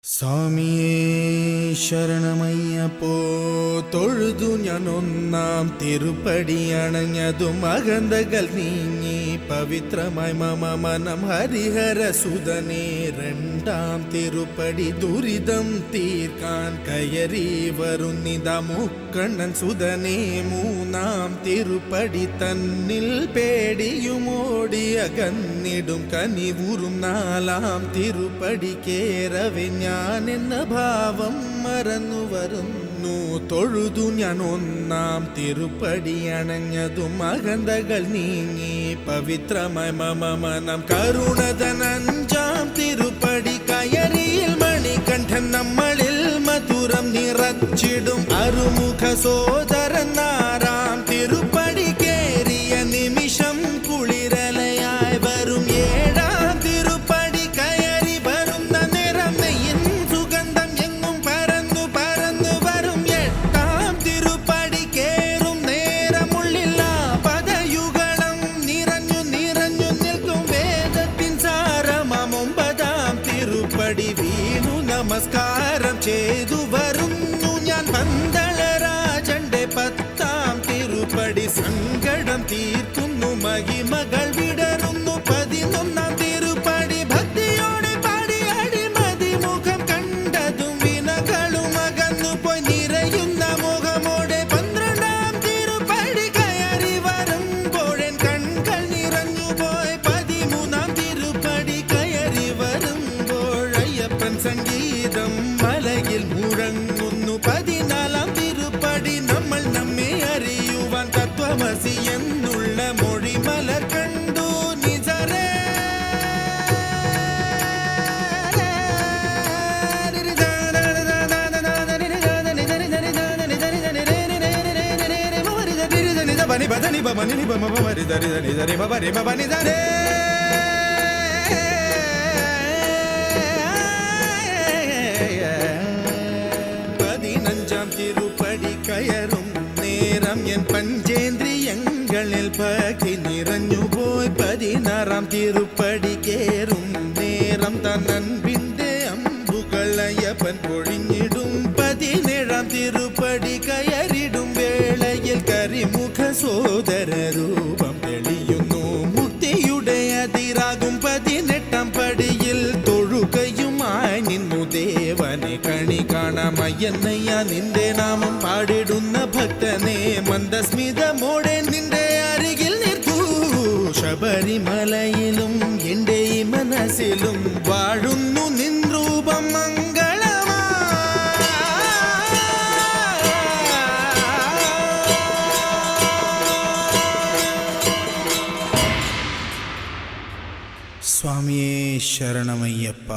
സ്വാമിയേ ശരണമയ്യപ്പോ തൊഴുതു ഞാൻ ഒന്നാം തിരുപ്പടി അണഞ്ഞതും അകന്തകൾ നീങ്ങി പവിത്രമായി മമ മനം ഹരിഹര സുതനേ രണ്ടാം തിരുപ്പടി ദുരിതം തീർക്കാൻ കയറി വരുന്നിത മുക്കണ്ണൻ സുതനേ മൂന്നാം തിരുപ്പടി തന്നിൽ പേടിയുമോടി അകന്നിടും കനിവുറും നാലാം തിരുപ്പടി കേറവെ ഞാൻ എന്ന ഭാവം മറന്നു വരുന്നു തൊഴുതു ഞാൻ ഒന്നാം തിരുപ്പടി അണഞ്ഞതും അകന്തകൾ നീങ്ങി പവിത്രമായി മമ മനം കരുണതൻ അഞ്ചാം തിരുപ്പടി കയറിയിൽ മണികണ്ഠൻ നമ്മളിൽ മധുരം നിറച്ചിടും അറുമുഖ സോദരൻ ആറാം തിരുപ്പടി കേറിയ നിമിഷം കുളിരലയായി വരും ഏഴാം തിരുപ്പടി കയറി വരുന്ന നിറം നെയ്യിൻ സുഗന്ധം എങ്ങും പരന്നു പരന്നു വരും എട്ടാം തിരുപ്പടി കേറും നേരമുള്ളില്ല പദയുഗളം നിറഞ്ഞു നിറഞ്ഞു നിൽക്കും വേദത്തിൻ സാരമാം ഒമ്പതാം തിരുപ്പടി വീണു നമസ്കാരം ചെയ്തു വരുന്നു ഞാൻ പന്തളരാജന്റെ പത്താം തിരുപ്പടി സങ്കടം തീർക്കുന്നു മഹിമകൾ വിടരുന്നു പതിനൊന്നാം തിരുപ്പടി ഭക്തിയോടെ പാടി അടിമതി മുഖം കണ്ടതും വിനകളും അകന്നു പോയി നിറയുന്ന മുഖമോടെ പന്ത്രണ്ടാം തിരുപ്പടി കയറി വരുമ്പോഴൻ കൺകൾ നിറഞ്ഞു പോയി പതിമൂന്നാം തിരുപ്പടി കയറി വരുമ്പോൾ അയ്യപ്പൻ സംഗീതം മലയിൽ മുഴങ്ങുന്നു പതിനാലാം തിരുപ്പടി നമ്മൾ നമ്മെ അറിയുവാൻ തത്വമസി എന്നുള്ള മൊഴി മലർ കണ്ടു നിജരേ ബനി ബദനി ബമനി ബമരി ദരി ദരി ദരി ബരി ബനി ദരേ പതിനഞ്ചാം തിരുപ്പടി കയറും നേരം എൻ പഞ്ചേന്ദ്രിയങ്ങളിൽ ഭക്തി നിറഞ്ഞുപോയി പതിനാറാം തിരുപ്പടി കേറും നേരം തന്നൻപിന്റെ അമ്പുകളയ്യപ്പൻ പൊഴിഞ്ഞിടും പതിനേഴാം തിരുപ്പടി കയറിടും വേളയിൽ കരിമുഖ സോദര രൂപം തെളിയുന്നു മുക്തിയുടെ അതിരാകും പതിനെട്ടാം പടിയിൽ തൊഴുകയുമായി നിന്നു ദേവനെ കണി കാണാമയ്യന്നയ്യ നിന്റെ നാമം പാടിടുന്ന ഭക്തനെ മന്ദസ്മിതമോടെ നിന്റെ അരികിൽ നിൽക്കൂ ശബരിമലയിലും എൻ്റെ ഈ മനസ്സിലും വാഴുന്നു നിൻ രൂപം മംഗളമാ സ്വാമിയേ ശരണമയ്യപ്പ.